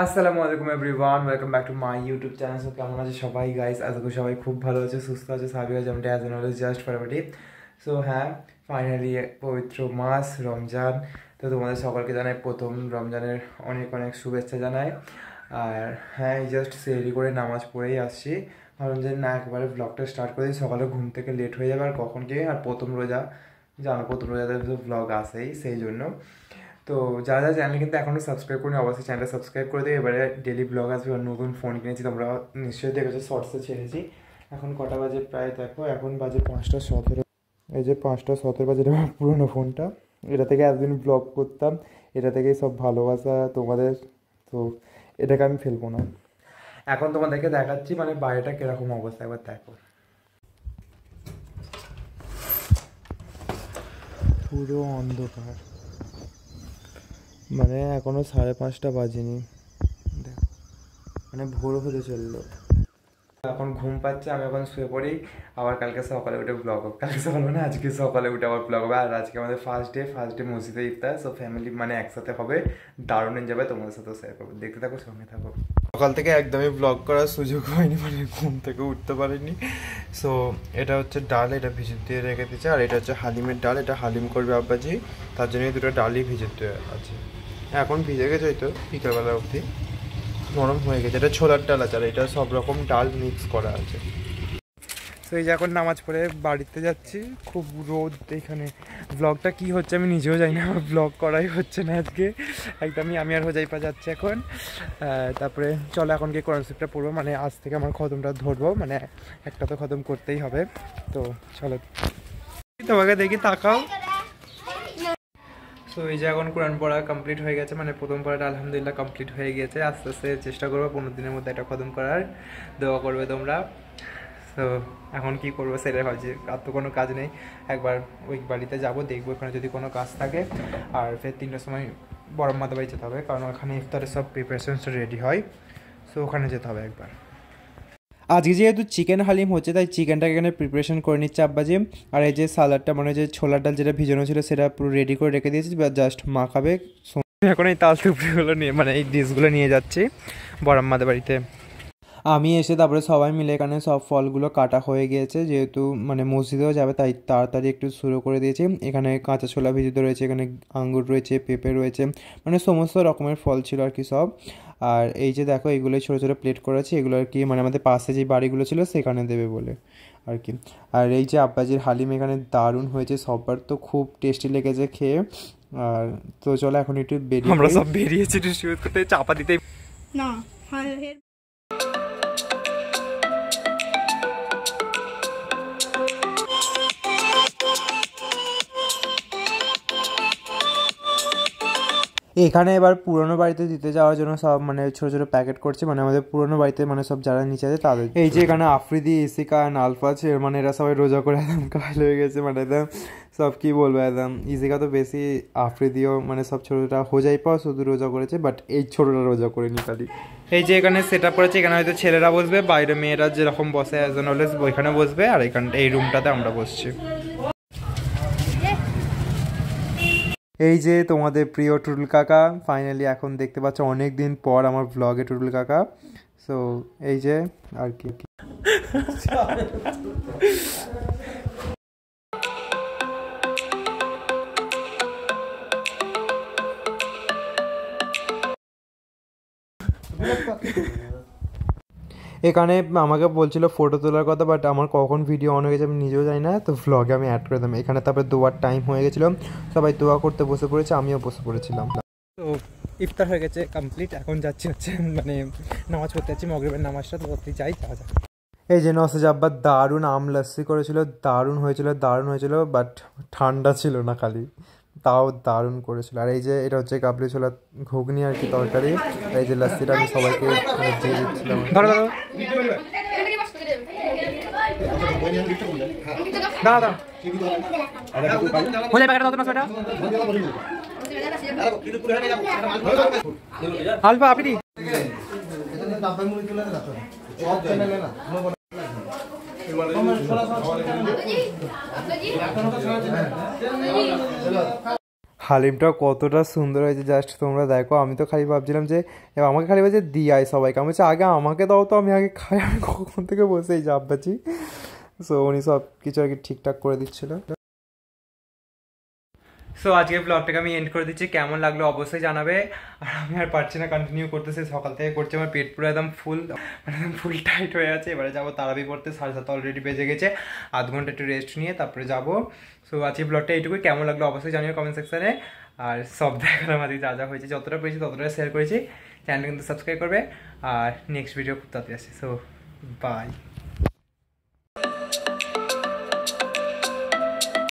আসসালামু আলাইকুম everyone, welcome back to my YouTube channel. So কেমন আছে সবাই গাইস? আশা করি সবাই খুব ভালো আছে, সুস্থ আছে, স্বাভাবিক আছে, যেমনটা as an always just formative. So হ্যাঁ, ফাইনালি পবিত্র মাস রমজান। তো তোমাদের সকলকে জানাই প্রথম রমজানের অনেক অনেক শুভেচ্ছা জানাই। আর হ্যাঁ, জাস্ট সেরি করে নামাজ পড়েই আসছি। ভাবলাম যে না, একবারে ব্লগটা স্টার্ট করে দিই, সকালে ঘুম থেকে লেট হয়ে যাবে আর কখন কি। আর প্রথম রোজা জানো, প্রথম রোজাদের তো ব্লগ আসেই, সেই জন্য। তো যারা যারা চ্যানেল কিন্তু এখনও সাবস্ক্রাইব করেনি, অবশ্যই চ্যানেলটা সাবস্ক্রাইব করে দেবে। এবারে ডেলি ব্লগ আসবে, আর নতুন ফোন কিনেছি, তোমরা নিশ্চয়ই দেখেছো, শর্টসে ছেড়েছি। এখন কটা বাজে প্রায় দেখো, এখন বাজে 5:17। এই যে 5:17 বাজে, এটা আমার পুরোনো ফোনটা। এটা থেকে এতদিন ব্লগ করতাম, এটা থেকেই সব ভালোবাসা তোমাদের। তো এটাকে আমি ফেলবো না। এখন তোমাদেরকে দেখাচ্ছি মানে বাইরেটা কীরকম অবস্থা, একবার দেখো। পুরো অন্ধকার, মানে এখনো 5:30 বাজেনি, মানে ভোর হতে চললো। এখন ঘুম পাচ্ছে, আমি এখন শুয়ে পড়ি। আবার কালকে সকালে উঠে ব্লগ হবে, কালকে সকালে মানে আজকে সকালে উঠে আবার ব্লগ হবে। আর আজকে আমাদের ফার্স্ট ডে মসজিদে ইফতার। সো ফ্যামিলি মানে একসাথে হবে, দারুণ যাবে, তোমাদের সাথেও শেয়ার করবো, দেখতে থাকো, সঙ্গে থাকো। সকাল থেকে একদমই ব্লগ করার সুযোগ হয়নি, মানে ঘুম থেকে উঠতে পারিনি। সো এটা হচ্ছে ডাল, এটা ভিজিয়ে দিয়ে রেখে দিচ্ছে। আর এটা হচ্ছে হালিমের ডাল, এটা হালিম করবে আব্বাজি, তার জন্যই দুটো ডালই ভিজিয়ে আছে। এখন ভিজে গেছে, হয়তো বিকালবেলা অবধি নরম হয়ে গেছে। এটা ছোলার ডাল আছে, আর এটা সব রকম ডাল মিক্স করা আছে। তো এই যে এখন নামাজ পড়ে বাড়িতে যাচ্ছি, খুব রোদ এখানে। ব্লগটা কি হচ্ছে আমি নিজেও জানি না, আমার ব্লগ করাই হচ্ছে না আজকে একদমই। আমি আর হোজাইপা যাচ্ছি এখন। তারপরে চলো এখন গিয়ে কোরআন শরীফটা পড়বো, মানে আজ থেকে আমার খতমটা ধরবো, মানে একটা তো খতম করতেই হবে। তো চলো, তোমাকে দেখি, তাকাও। তো এই যে এখন কোরআন পড়া কমপ্লিট হয়ে গেছে, মানে প্রথম পড়াটা আলহামদুলিল্লাহ কমপ্লিট হয়ে গেছে। আস্তে আস্তে চেষ্টা করবো 15 দিনের মধ্যে এটা খতম করার, দোয়া করবে তোমরা। তো এখন কি করবো সেটাই ভাবছি, আর তো কোনো কাজ নেই। একবার ওই বাড়িতে যাব, দেখবো ওখানে যদি কোনো কাজ থাকে। আর ফের 3টার সময় বড়ম মাতা বাড়ি যেতে হবে, কারণ ওখানে ইফতারের সব প্রিপারেশনস রেডি হয়। সো ওখানে যেতে হবে একবার। আজকে যেহেতু চিকেন হালিম হচ্ছে, তাই চিকেনটাকে এখানে প্রিপারেশন করে নিচ্ছে আব্বাজি। আর এই যে সালাডটা, মানে যে ছোলার ডাল যেটা ভিজানো ছিল সেটা পুরো রেডি করে রেখে দিয়েছি, জাস্ট মাখাবে। এখন এই তাল টুকরিগুলো নিয়ে, মানে এই ডিশগুলো নিয়ে যাচ্ছি বড়াম্মাদের বাড়িতে। আমি এসে তারপরে সবাই মিলে এখানে সব ফলগুলো কাটা হয়ে গিয়েছে, যেহেতু মানে মসজিদেও যাবে তাই তাড়াতাড়ি একটু শুরু করে দিয়েছি। এখানে কাঁচা ছোলা ভিজিত রয়েছে, এখানে আঙ্গুর রয়েছে, পেঁপে রয়েছে, মানে সমস্ত রকমের ফল ছিল আর কি সব। আর এই যে দেখো, এইগুলোই ছোটো ছোটো প্লেট করেছি, এগুলো আর কি মানে আমাদের পাশে যে বাড়িগুলো ছিল সেখানে দেবে বলে আর কি। আর এই যে আব্বাজির হালিম এখানে দারুণ হয়েছে, সবার তো খুব টেস্টি লেগেছে খেয়ে। আর তো চলো এখন একটু বেরিয়ে, আমরা সব বেরিয়েছি ডিস্ট্রিবিউট করতে, চাপা দিতে না। এখানে এবার পুরোনো বাড়িতে দিতে যাওয়ার জন্য সব মানে ছোটো ছোটো প্যাকেট করছে, মানে আমাদের পুরোনো বাড়িতে মানে সব যারা নিচে আছে তাদের। এই যে এখানে আফ্রিদি, ইসিকা অ্যান্ড আলফা আছে, মানে এরা সবাই রোজা করে একদম কাল হয়ে গেছে, মানে একদম সব কী বলবো, একদম ইসিকা তো বেশি, আফ্রিদিও মানে সব ছোটোটা হোজাইপা শুধু রোজা করেছে, বাট এই ছোটোটা রোজা করেনি খালি। এই যে এখানে সেট আপ করেছে, এখানে হয়তো ছেলেরা বসবে, বাইরে মেয়েরা যেরকম বসে অ্যাজ অ্যান অলওয়েজ ওইখানে বসবে, আর এখানটা এই রুমটাতে আমরা বসছি। এই যে তোমাদের প্রিয় টুটুল কাকা ফাইনালি এখন দেখতে পাচ্ছ, অনেক দিন পর আমার ব্লগে টুটুল কাকা। সো এই যে আর কি এখানে আমাকে বলছিল ফটো তোলার কথা, বাট আমার কখন ভিডিও অন হয়ে গেছে আমি নিজেও জানি না, তো ভ্লগে আমি অ্যাড করে দিলাম এখানে। তারপরে দোয়ার টাইম হয়ে গেছিলো, সবাই দোয়া করতে বসে পড়েছে, আমিও বসে পড়েছিলাম। তো ইফতার হয়ে গেছে কমপ্লিট, এখন যাচ্ছি হচ্ছে মানে নামাজ পড়তে যাচ্ছি, মগরিবের নামাজটা, তো যাই যাওয়া যাক। এই যে নসেজ আব্বা দারুণ আম লাস্সি করেছিল, দারুণ হয়েছিল, বাট ঠান্ডা ছিল না খালি, তাও দারুণ করেছিল। আর এই যে এটা হচ্ছে কাবলি ছোলা ঘুগনি আর কি তরকারি। এই যে লাস্সিটা আমি সবাইকে দিয়ে দিচ্ছিলাম। আলফা আপনি হালিমটা কতটা সুন্দর হয়েছে জাস্ট তোমরা দেখো। আমি তো খালি ভাবছিলাম যে এবার আমাকে খালি বলছে দিয়াই সবাইকে, আমি বলছি আগে আমাকে দাও তো, আমি আগে খাই, আমি কখন থেকে বসেই চাপ পাচ্ছি। সো উনি সব কিছু আর কি ঠিকঠাক করে দিচ্ছিল। সো আজকের ব্লগটাকে আমি এন্ড করে দিচ্ছি, কেমন লাগলো অবশ্যই জানাবে। আর আমি আর পারছি না কন্টিনিউ করতেছি, সকাল থেকে করছি, আমার পেট পুরো একদম ফুল, মানে একদম ফুল টাইট হয়ে আছে। এবারে যাবো তারাবি পড়তে, 7:30 অলরেডি বেজে গেছে, আধ ঘন্টা একটু রেস্ট নিয়ে তারপরে যাবো। সো আজকের ব্লগটা এইটুকুই, কেমন লাগলো অবশ্যই জানিও কমেন্ট সেকশনে। আর সব দেখালাম আজকে যা যা হয়েছে, যতটা পেয়েছি ততটা শেয়ার করেছি। চ্যানেলটা কিন্তু সাবস্ক্রাইব করবে, আর নেক্সট ভিডিও খুব তাড়াতাড়ি আসছে। So by.